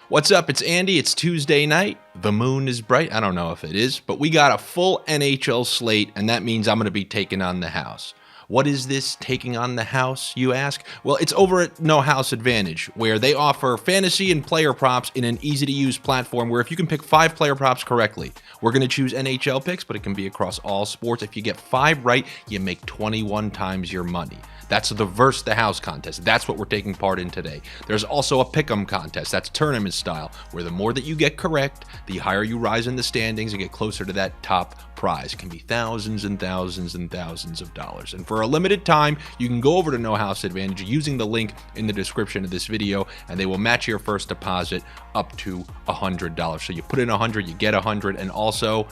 What's up? It's Andy. It's Tuesday night. The moon is bright. I don't know if it is, but we got a full NHL slate, and that means I'm going to be taking on the house. What is this taking on the house, you ask? Well, it's over at No House Advantage, where they offer fantasy and player props in an easy-to-use platform where if you can pick 5 player props correctly, we're going to choose NHL picks, but it can be across all sports. If you get 5 right, you make 21 times your money. That's the Verse the House contest. That's what we're taking part in today. There's also a pick'em contest. That's tournament style, where the more that you get correct, the higher you rise in the standings and get closer to that top prize. It can be thousands and thousands and thousands of dollars. And for a limited time, you can go over to No House Advantage using the link in the description of this video, and they will match your first deposit up to $100. So you put in 100, you get 100, and also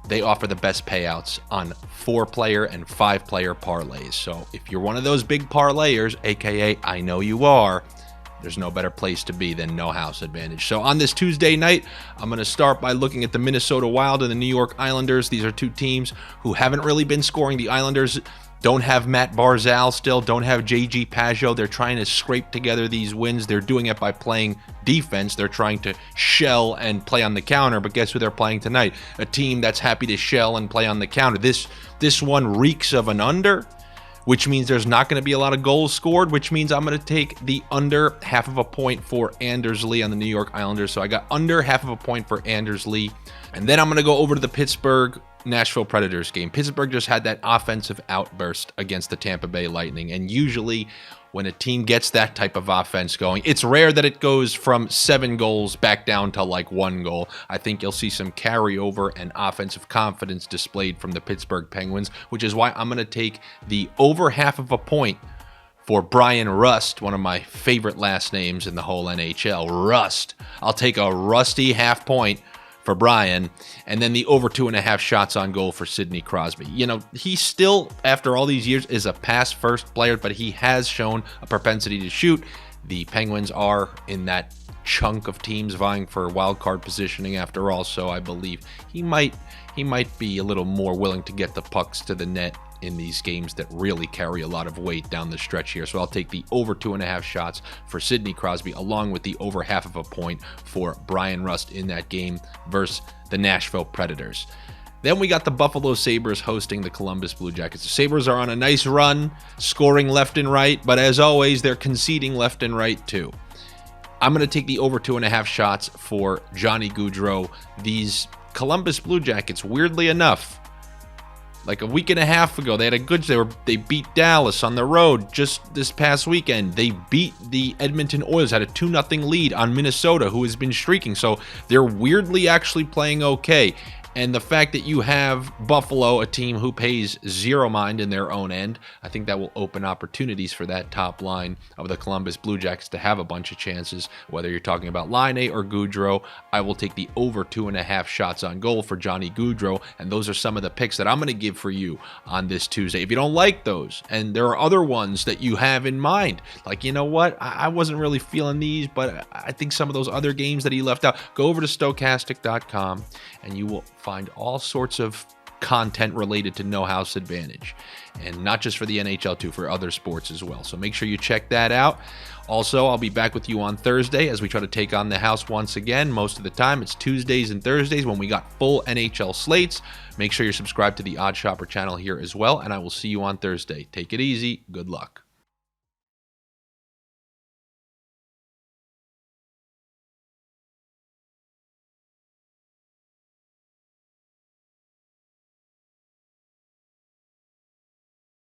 they offer the best payouts on 4-player and 5-player parlays. So if you're one of those big parlayers, aka I know you are, there's no better place to be than No House Advantage. So on this Tuesday night, I'm going to start by looking at the Minnesota Wild and the New York Islanders. These are two teams who haven't really been scoring. The Islanders don't have Matt Barzal still, don't have JG Pageau. They're trying to scrape together these wins. They're doing it by playing defense. They're trying to shell and play on the counter, but guess who they're playing tonight? A team that's happy to shell and play on the counter. This one reeks of an under, which means there's not going to be a lot of goals scored, which means I'm going to take the under half of a point for Anders Lee on the New York Islanders. So I got under half of a point for Anders Lee. And then I'm going to go over to the Pittsburgh Nashville Predators game. Pittsburgh just had that offensive outburst against the Tampa Bay Lightning. And usually when a team gets that type of offense going, it's rare that it goes from 7 goals back down to like 1 goal. I think you'll see some carryover and offensive confidence displayed from the Pittsburgh Penguins, which is why I'm going to take the over half of a point for Brian Rust, one of my favorite last names in the whole NHL. Rust. I'll take a rusty half point for Brian, and then the over 2.5 shots on goal for Sidney Crosby. You know, he still, after all these years, is a pass-first player, but he has shown a propensity to shoot. The Penguins are in that chunk of teams vying for wild card positioning after all, so I believe he might be a little more willing to get the pucks to the net in these games that really carry a lot of weight down the stretch here. So I'll take the over 2.5 shots for Sidney Crosby along with the over half of a point for Brian Rust in that game versus the Nashville Predators. Then we got the Buffalo Sabres hosting the Columbus Blue Jackets. The Sabres are on a nice run, scoring left and right, but as always, they're conceding left and right too. I'm going to take the over 2.5 shots for Johnny Gaudreau. These Columbus Blue Jackets, weirdly enough, like a week and a half ago, they beat Dallas on the road just this past weekend. They beat the Edmonton Oilers, had a 2-0 lead on Minnesota, who has been streaking. So they're weirdly actually playing okay. And the fact that you have Buffalo, a team who pays zero mind in their own end, I think that will open opportunities for that top line of the Columbus Blue Jackets to have a bunch of chances. Whether you're talking about Laine or Gaudreau, I will take the over 2.5 shots on goal for Johnny Gaudreau. And those are some of the picks that I'm going to give for you on this Tuesday. If you don't like those, and there are other ones that you have in mind, like, you know what, I wasn't really feeling these, but I think some of those other games that he left out, go over to stokastic.com and you will find all sorts of content related to No House Advantage, and not just for the NHL too, for other sports as well. So make sure you check that out. Also, I'll be back with you on Thursday as we try to take on the house once again. Most of the time it's Tuesdays and Thursdays when we got full NHL slates. Make sure you're subscribed to the Odd Shopper channel here as well, and I will see you on Thursday. Take it easy. Good luck.